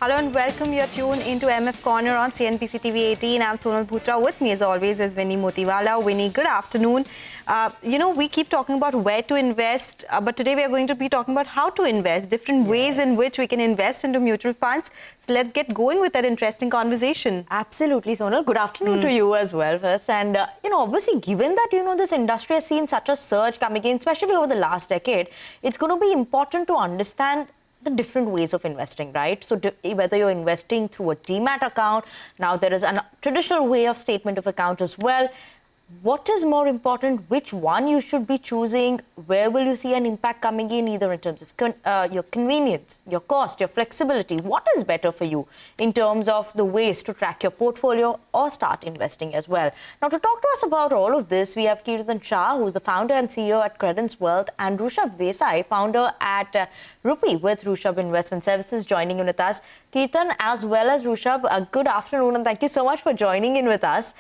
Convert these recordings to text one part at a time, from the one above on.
Hello and welcome. You're tuned into MF Corner on CNBC TV 18. I'm Sonal Bhutra. With me, as always, is Winnie Motiwala. Winnie, good afternoon. We keep talking about where to invest, but today we are going to be talking about how to invest, different ways in which we can invest into mutual funds. So let's get going with that interesting conversation. Absolutely, Sonal. Good afternoon to you as well, first. And, obviously, given that, this industry has seen such a surge coming in, especially over the last decade, it's going to be important to understand the different ways of investing, right? So whether you're investing through a demat account, now there is a traditional way of statement of account as well. What is more important? Which one you should be choosing? Where will you see an impact coming in, either in terms of your convenience, your cost, your flexibility? What is better for you in terms of the ways to track your portfolio or start investing as well? Now, to talk to us about all of this, we have Kirtan Shah, who's the founder and CEO at Credence Wealth, and Rushabh Desai, founder at Rupee with Rushabh Investment Services, joining in with us. Kirtan, as well as Rushabh, good afternoon, and thank you so much for joining in with us.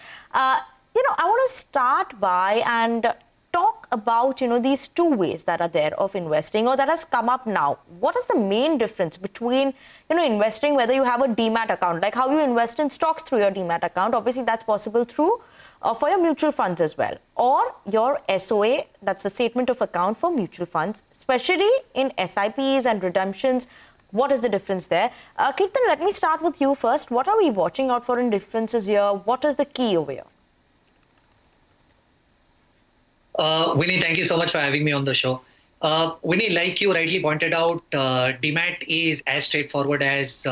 I want to start by and talk about, these two ways that are there of investing or that has come up now. What is the main difference between, investing, whether you have a demat account, like how you invest in stocks through your demat account? Obviously, that's possible through for your mutual funds as well, or your SOA, that's the statement of account for mutual funds, especially in SIPs and redemptions. What is the difference there? Kirtan, let me start with you first. What are we watching out for in differences here? What is the key over here? Winnie, thank you so much for having me on the show. Winnie, like you rightly pointed out, demat is as straightforward as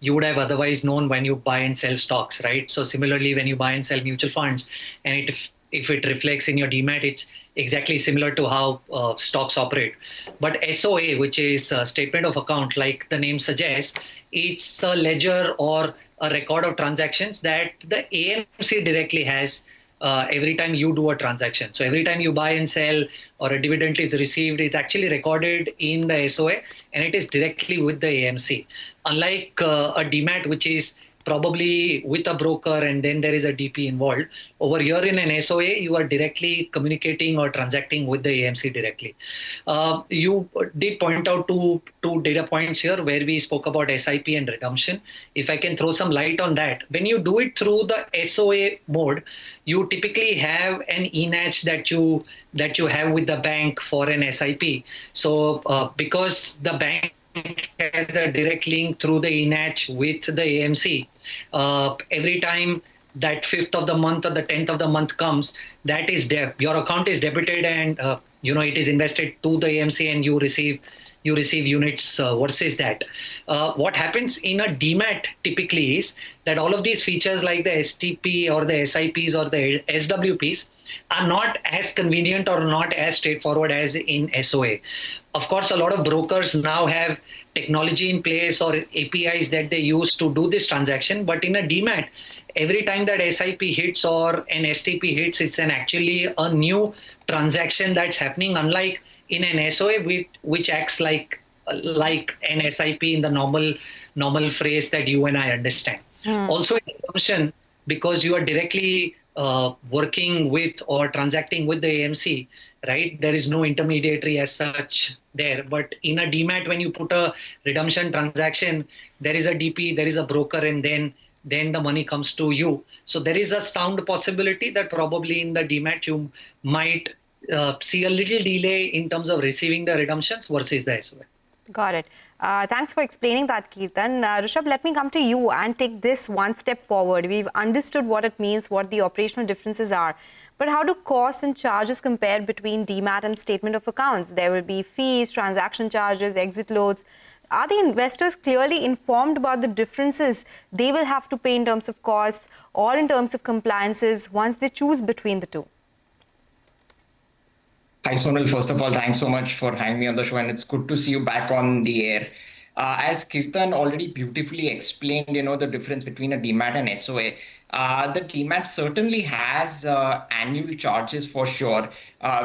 you would have otherwise known when you buy and sell stocks, right? So similarly, when you buy and sell mutual funds, and if it reflects in your demat, it's exactly similar to how stocks operate. But SOA, which is a statement of account, like the name suggests, it's a ledger or a record of transactions that the AMC directly has every time you do a transaction. So every time you buy and sell or a dividend is received, it's actually recorded in the SOA and it is directly with the AMC. Unlike a demat, which is probably with a broker and then there is a DP involved, over here in an SOA, you are directly communicating or transacting with the AMC directly. You did point out two data points here where we spoke about SIP and redemption. If I can throw some light on that, when you do it through the SOA mode, you typically have an ENACH that you have with the bank for an SIP. So because the bank has a direct link through the ENACH with the AMC, every time that 5th of the month or the 10th of the month comes, that is your account is debited and it is invested to the AMC and you receive units versus that. What happens in a demat typically is that all of these features like the STP or the SIPs or the SWPs are not as convenient or not as straightforward as in SOA. Of course, a lot of brokers now have technology in place or APIs that they use to do this transaction. But in a demat, every time that SIP hits or an STP hits, it's actually a new transaction that's happening, unlike in an SOA, which acts like an SIP in the normal phrase that you and I understand. Also, in redemption, because you are directly working with or transacting with the AMC, right? There is no intermediary as such there. But in a demat, when you put a redemption transaction, there is a DP, there is a broker, and then the money comes to you. So there is a sound possibility that probably in the demat you might see a little delay in terms of receiving the redemptions versus the SOA. Got it. Thanks for explaining that, Kirtan. Rushabh, let me come to you and take this one step forward. We've understood what it means, what the operational differences are. But how do costs and charges compare between demat and statement of accounts? There will be fees, transaction charges, exit loads. Are the investors clearly informed about the differences they will have to pay in terms of costs or in terms of compliances once they choose between the two? Hi, Sonal. First of all, thanks so much for having me on the show, and it's good to see you back on the air. As Kirtan already beautifully explained, the difference between a demat and SOA. The demat certainly has annual charges for sure,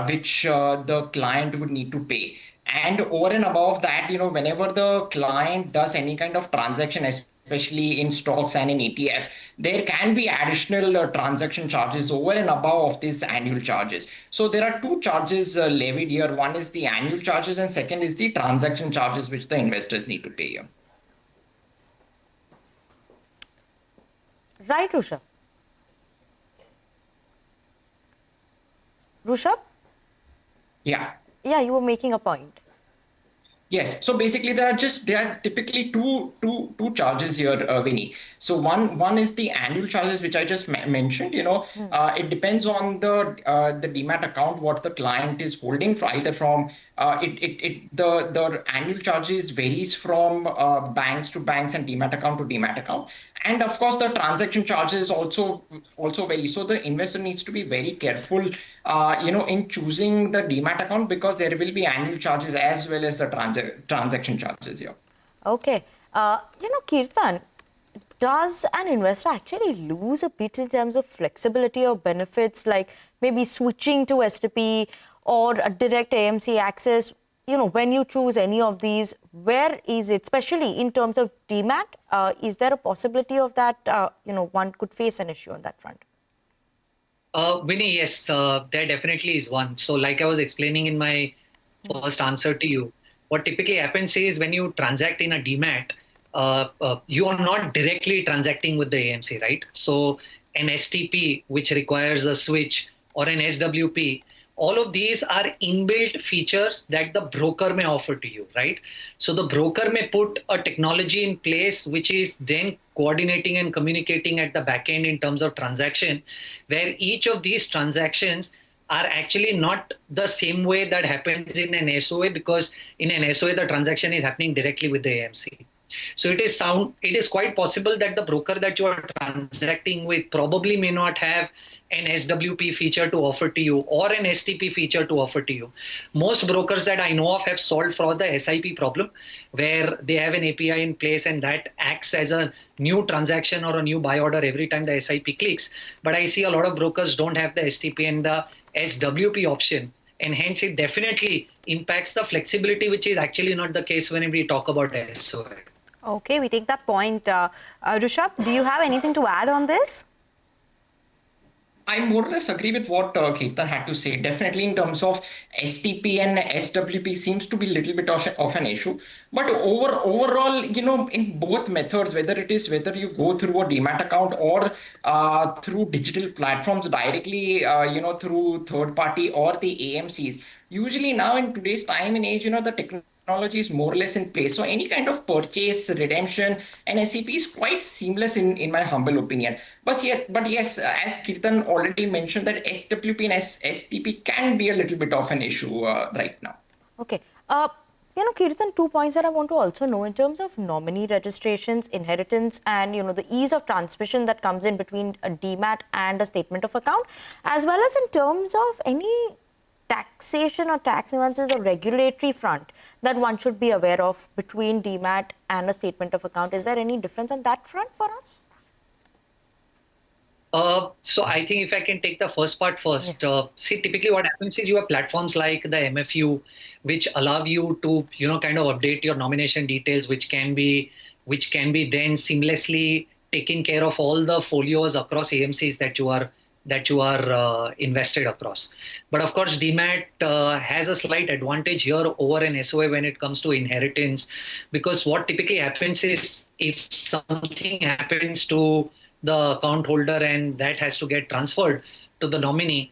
which the client would need to pay. And over and above that, whenever the client does any kind of transaction, especially in stocks and in ETF, there can be additional transaction charges over and above of these annual charges. So there are two charges levied here. One is the annual charges and second is the transaction charges which the investors need to pay here. Right, Rushabh? Rushabh? Yeah. Yeah, you were making a point. Yes. So basically, there are typically two charges here, Vinny. So one is the annual charges, which I just mentioned. It depends on the Demat account, what the client is holding, for either from the annual charges varies from banks to banks and Demat account to Demat account. And of course, the transaction charges also vary. So the investor needs to be very careful, in choosing the Demat account, because there will be annual charges as well as the transaction charges here. Okay. Kirtan, does an investor actually lose a bit in terms of flexibility or benefits, like maybe switching to STP or a direct AMC access? When you choose any of these, where is it, especially in terms of DMAT? Is there a possibility of that, one could face an issue on that front? Vinny, yes, there definitely is one. So like I was explaining in my first answer to you, what typically happens is when you transact in a DMAT, you are not directly transacting with the AMC, right? So an STP, which requires a switch, or an SWP, all of these are inbuilt features that the broker may offer to you, right? So the broker may put a technology in place which is then coordinating and communicating at the back end in terms of transaction, where each of these transactions are actually not the same way that happens in an SOA, because in an SOA, the transaction is happening directly with the AMC. So it is quite possible that the broker that you are transacting with probably may not have an SWP feature to offer to you or an STP feature to offer to you. Most brokers that I know of have solved for the SIP problem, where they have an API in place and that acts as a new transaction or a new buy order every time the SIP clicks. But I see a lot of brokers don't have the STP and the SWP option, and hence it definitely impacts the flexibility, which is actually not the case when we talk about SOA. Okay, we take that point. Rishabh, do you have anything to add on this? I more or less agree with what Kirtan had to say. Definitely, in terms of STP and SWP, seems to be a little bit of an issue. But overall, in both methods, whether you go through a Demat account or through digital platforms directly, through third party or the AMCs, usually now in today's time and age, the technology is more or less in place. So any kind of purchase, redemption, and SCP is quite seamless in my humble opinion. But yes, as Kirtan already mentioned, that SWP and STP can be a little bit of an issue right now. Okay. Kirtan, 2 points that I want to also know in terms of nominee registrations, inheritance, and the ease of transmission that comes in between a DMAT and a statement of account, as well as in terms of any taxation or tax nuances or regulatory front that one should be aware of between DMAT and a statement of account. Is there any difference on that front for us? So I think if I can take the first part first, see, typically what happens is you have platforms like the MFU, which allow you to, kind of update your nomination details, which can be then seamlessly taking care of all the folios across AMCs that you are invested across. But of course, DMAT has a slight advantage here over an SOA when it comes to inheritance, because what typically happens is if something happens to the account holder and that has to get transferred to the nominee,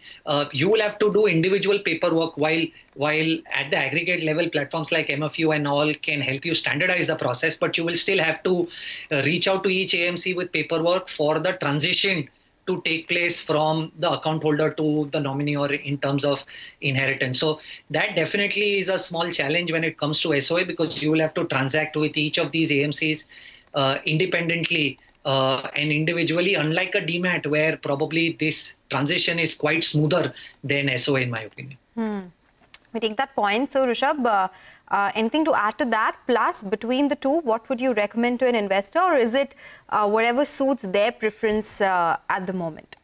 you will have to do individual paperwork, while at the aggregate level, platforms like MFU and all can help you standardize the process, but you will still have to reach out to each AMC with paperwork for the transition to take place from the account holder to the nominee, or in terms of inheritance. So that definitely is a small challenge when it comes to SOA, because you will have to transact with each of these AMCs independently and individually, unlike a DMAT, where probably this transition is quite smoother than SOA, in my opinion. We take that point. So, Rishabh, anything to add to that? Plus, between the two, what would you recommend to an investor, or is it whatever suits their preference at the moment?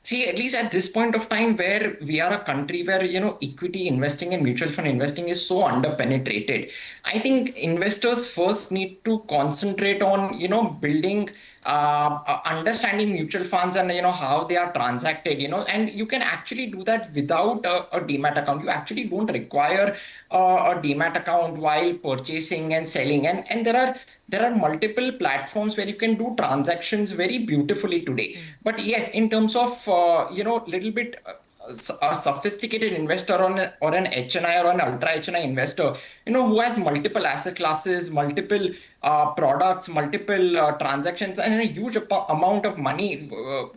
See, at least at this point of time, where we are a country where, equity investing and mutual fund investing is so underpenetrated, I think investors first need to concentrate on, building, understanding mutual funds and, how they are transacted, and you can actually do that without a Demat account. You actually don't require a Demat account while purchasing and selling. And there are there are multiple platforms where you can do transactions very beautifully today. But yes, in terms of, little bit a sophisticated investor or an HNI or an ultra HNI investor, who has multiple asset classes, multiple products, multiple transactions, and a huge amount of money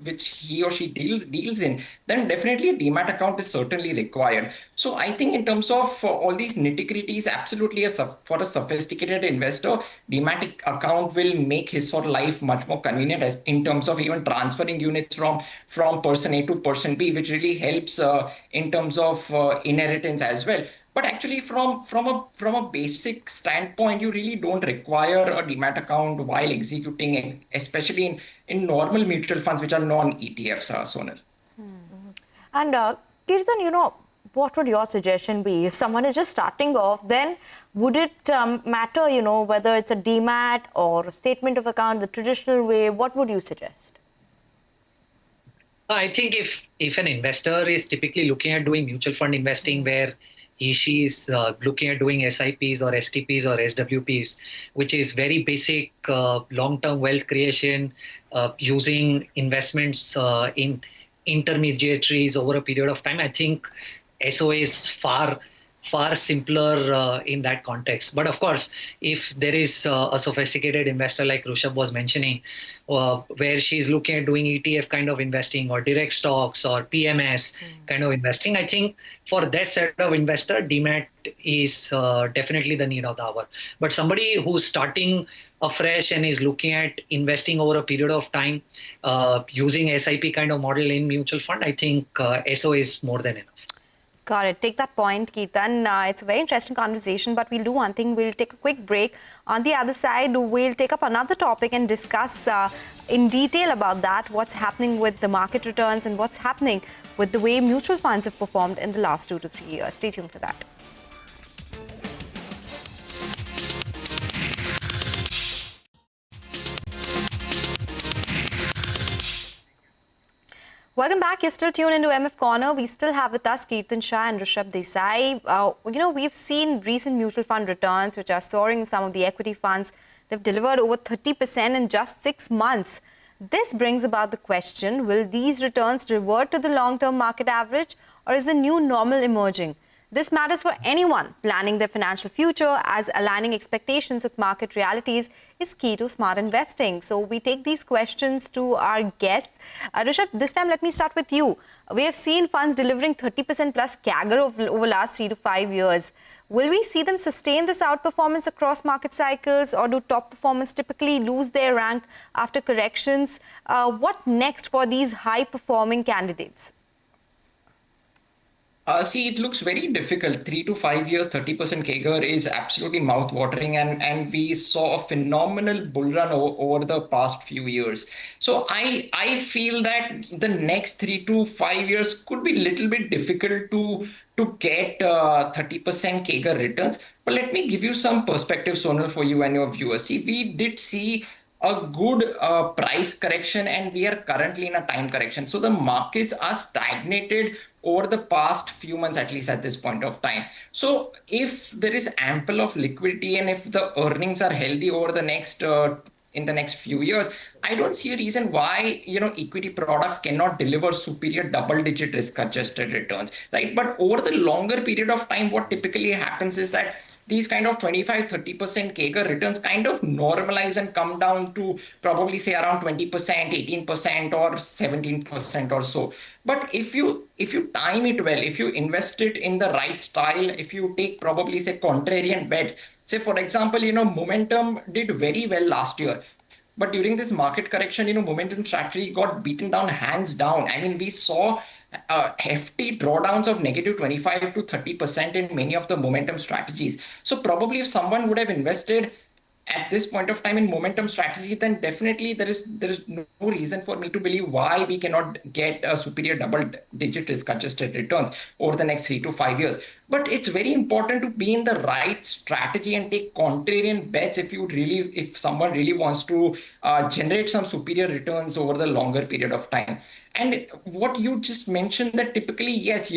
which he or she deals in, then definitely a demat account is certainly required. So I think in terms of all these nitty-gritties, absolutely for a sophisticated investor, demat account will make his or life much more convenient in terms of even transferring units from person A to person B, which really helps in terms of inheritance as well. But actually, from a basic standpoint, you really don't require a demat account while executing it, especially in normal mutual funds, which are non-ETFs, Sonal. And Kirtan, what would your suggestion be? If someone is just starting off, then would it matter, whether it's a demat or a statement of account, the traditional way? What would you suggest? I think if an investor is typically looking at doing mutual fund investing where she is looking at doing SIPs or STPs or SWPs, which is very basic long-term wealth creation using investments in intermediaries over a period of time, I think SOA is far simpler in that context. But of course, if there is a sophisticated investor like Rushabh was mentioning, where she's looking at doing ETF kind of investing or direct stocks or PMS kind of investing, I think for that set of investor, demat is definitely the need of the hour. But somebody who's starting afresh and is looking at investing over a period of time using SIP kind of model in mutual fund, I think SO is more than enough. Got it. Take that point, Kirtan. It's a very interesting conversation, but we'll do one thing. We'll take a quick break. On the other side, we'll take up another topic and discuss in detail about that, what's happening with the market returns and what's happening with the way mutual funds have performed in the last 2 to 3 years. Stay tuned for that. Welcome back. You're still tuned into MF Corner. We still have with us Kirtan Shah and Rushabh Desai. We've seen recent mutual fund returns, which are soaring in some of the equity funds. They've delivered over 30% in just 6 months. This brings about the question, will these returns revert to the long-term market average, or is a new normal emerging? This matters for anyone planning their financial future, as aligning expectations with market realities is key to smart investing. So we take these questions to our guests. Rushabh, this time let me start with you. We have seen funds delivering 30% plus CAGR over last 3 to 5 years. Will we see them sustain this outperformance across market cycles, or do top performers typically lose their rank after corrections? What next for these high-performing candidates? See, it looks very difficult. 3 to 5 years, 30% CAGR is absolutely mouth-watering, and we saw a phenomenal bull run over the past few years. So I feel that the next 3 to 5 years could be a little bit difficult to get 30% CAGR returns. But let me give you some perspective, Sonal, for you and your viewers. See, we did see a good price correction, and we are currently in a time correction. So the markets are stagnated over the past few months, at least at this point of time. So if there is ample of liquidity and if the earnings are healthy over the next in the next few years, I don't see a reason why equity products cannot deliver superior double-digit risk-adjusted returns, right? But over the longer period of time, what typically happens is that these kind of 25-30% CAGR returns kind of normalize and come down to probably say around 20%, 18% or 17% or so. But if you time it well, if you invest it in the right style, if you take probably say contrarian bets, say for example, Momentum did very well last year. But during this market correction, Momentum strategy got beaten down hands down. I mean, we saw hefty drawdowns of negative 25 to 30% in many of the Momentum strategies. So probably if someone would have invested at this point of time in Momentum strategy, then definitely there is no reason for me to believe why we cannot get a superior double-digit risk-adjusted returns over the next 3 to 5 years. But it's very important to be in the right strategy and take contrarian bets if someone really wants to generate some superior returns over the longer period of time. And what you just mentioned, that typically, yes,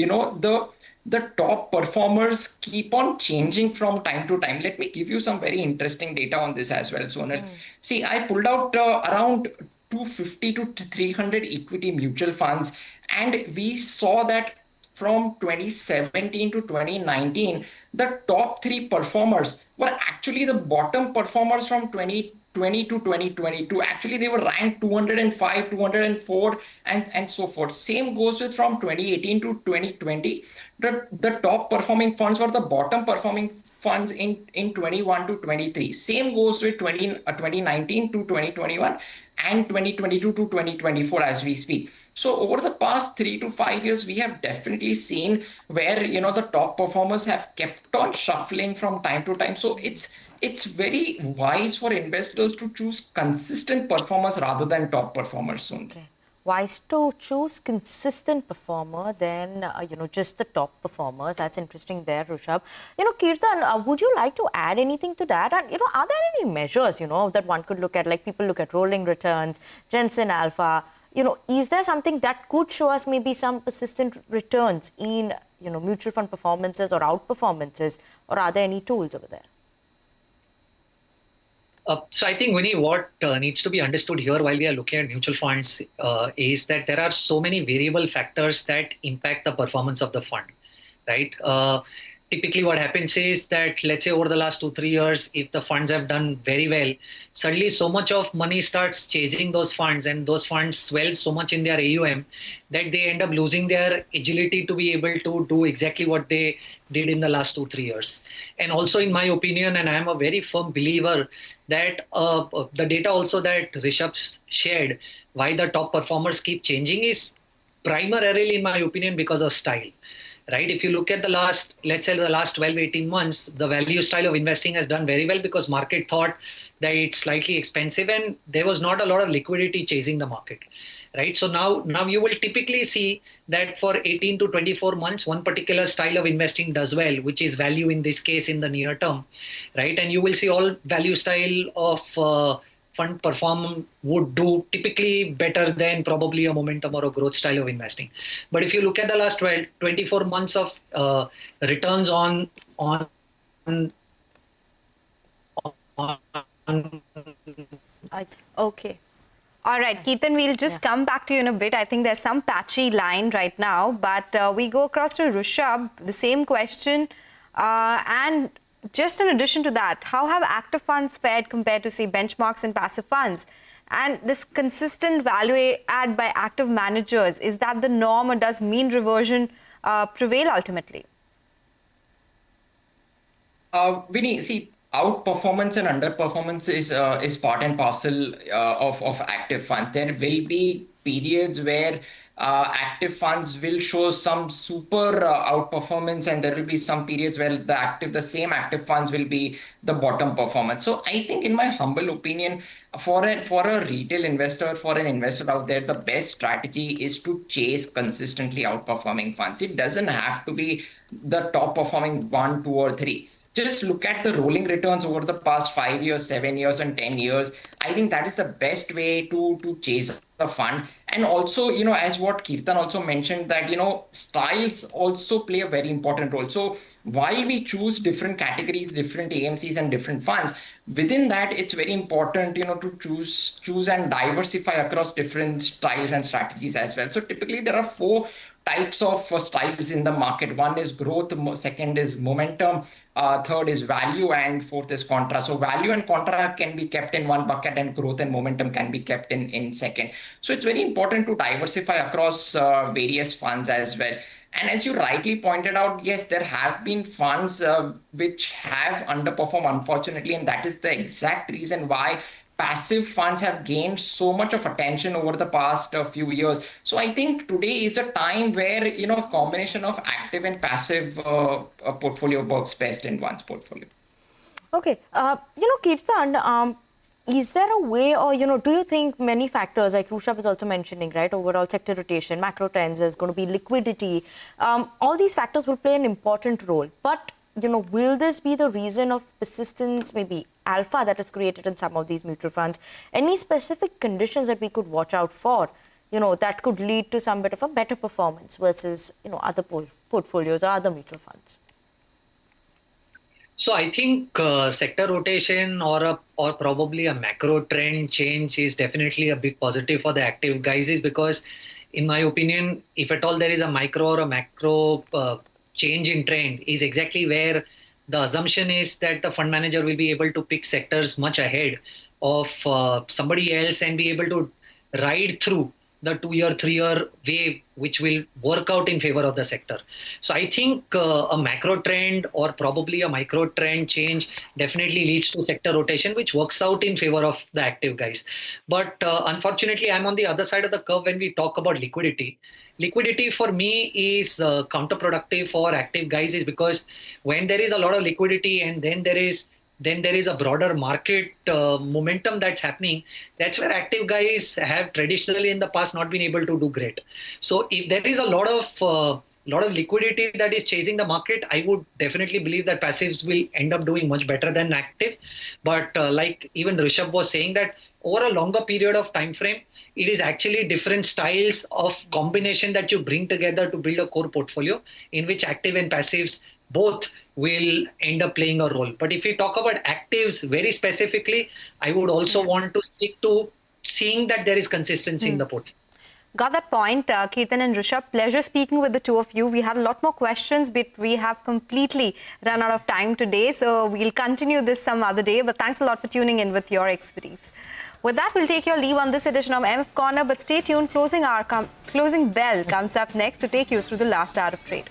the top performers keep on changing from time to time. Let me give you some very interesting data on this as well, Sonal. See, I pulled out around 250 to 300 equity mutual funds, and we saw that from 2017 to 2019, the top three performers were actually the bottom performers from 2020 to 2022. Actually, they were ranked 205, 204, and so forth. Same goes with from 2018 to 2020. The top performing funds were the bottom performing funds in 21 to 23. Same goes with 2019 to 2021 and 2022 to 2024 as we speak. So over the past 3 to 5 years, we have definitely seen where the top performers have kept on shuffling from time to time. So it's very wise for investors to choose consistent performers rather than top performers soon. Okay. Wise to choose consistent performer than just the top performers. That's interesting there, Rishabh. Kirtan, would you like to add anything to that? And are there any measures that one could look at? Like people look at rolling returns, Jensen Alpha. Is there something that could show us maybe some persistent returns in mutual fund performances or outperformances, or are there any tools over there? So I think, Winnie, what needs to be understood here while we are looking at mutual funds is that there are so many variable factors that impact the performance of the fund, right? Typically what happens is that, let's say over the last 2-3 years, if the funds have done very well, suddenly so much of money starts chasing those funds, and those funds swell so much in their AUM that they end up losing their agility to be able to do exactly what they did in the last 2-3 years. And also, in my opinion, and I am a very firm believer that the data also that Rishabh shared, why the top performers keep changing is primarily, in my opinion, because of style. Right? If you look at the last 12-18 months, the value style of investing has done very well because market thought that it's slightly expensive and there was not a lot of liquidity chasing the market. Right? So now you will typically see that for 18 to 24 months, one particular style of investing does well, which is value in this case in the near term. Right? And you will see all value style of fund perform would do typically better than probably a momentum or a growth style of investing. But if you look at the last 24 months of returns on Okay. All right, Kirtan, we'll just come back to you in a bit. I think there's some patchy line right now, but we go across to Rishabh, the same question. And just in addition to that, how have active funds fared compared to, say, benchmarks and passive funds? And this consistent value add by active managers, is that the norm, or does mean reversion prevail ultimately? Vinny, see, outperformance and underperformance is part and parcel of active funds. There will be periods where active funds will show some super outperformance, and there will be some periods where the same active funds will be the bottom performance. So I think, in my humble opinion, for a retail investor, for an investor out there, the best strategy is to chase consistently outperforming funds. It doesn't have to be the top performing 1, 2, or 3. Just look at the rolling returns over the past 5 years, 7 years, and 10 years. I think that is the best way to chase a fund. And also, as what Kirtan also mentioned, that, styles also play a very important role. So while we choose different categories, different AMCs and different funds, within that, it's very important, to choose and diversify across different styles and strategies as well. So typically there are 4 types of styles in the market. One is growth, second is momentum, third is value, and fourth is contra. So value and contra can be kept in one bucket, and growth and momentum can be kept in second. So it's very important to diversify across various funds as well. And as you rightly pointed out, yes, there have been funds which have underperformed, unfortunately, and that is the exact reason why passive funds have gained so much of attention over the past few years. So I think today is a time where, a combination of active and passive portfolio works best in one's portfolio. Okay. Kirtan, is there a way, or, do you think many factors, like Rishabh is also mentioning, right, overall sector rotation, macro trends, there's going to be liquidity, all these factors will play an important role. But, will this be the reason of persistence, maybe alpha that is created in some of these mutual funds? Any specific conditions that we could watch out for that could lead to some bit of a better performance versus, other portfolios or other mutual funds? So I think sector rotation or probably a macro trend change is definitely a big positive for the active guys, is because in my opinion, if at all there is a micro or a macro change in trend, is exactly where the assumption is that the fund manager will be able to pick sectors much ahead of somebody else and be able to ride through the 2-year, 3-year wave, which will work out in favor of the sector. So I think a macro trend or probably a micro trend change definitely leads to sector rotation, which works out in favor of the active guys. But unfortunately, I'm on the other side of the curve when we talk about liquidity. Liquidity for me is counterproductive for active guys, is because when there is a lot of liquidity and then there is a broader market momentum that's happening, that's where active guys have traditionally in the past not been able to do great. So if there is a lot of liquidity that is chasing the market, I would definitely believe that passives will end up doing much better than active. But like even Rishabh was saying, that over a longer period of time frame, it is actually different styles of combination that you bring together to build a core portfolio in which active and passives both will end up playing a role. But if we talk about actives very specifically, I would also want to stick to seeing that there is consistency in the portfolio. Got that point, Kirtan and Rishabh. Pleasure speaking with the two of you. We have a lot more questions, but we have completely run out of time today. So we'll continue this some other day. But thanks a lot for tuning in with your expertise. With that, we'll take your leave on this edition of MF Corner. But stay tuned. Closing bell comes up next to take you through the last hour of trade.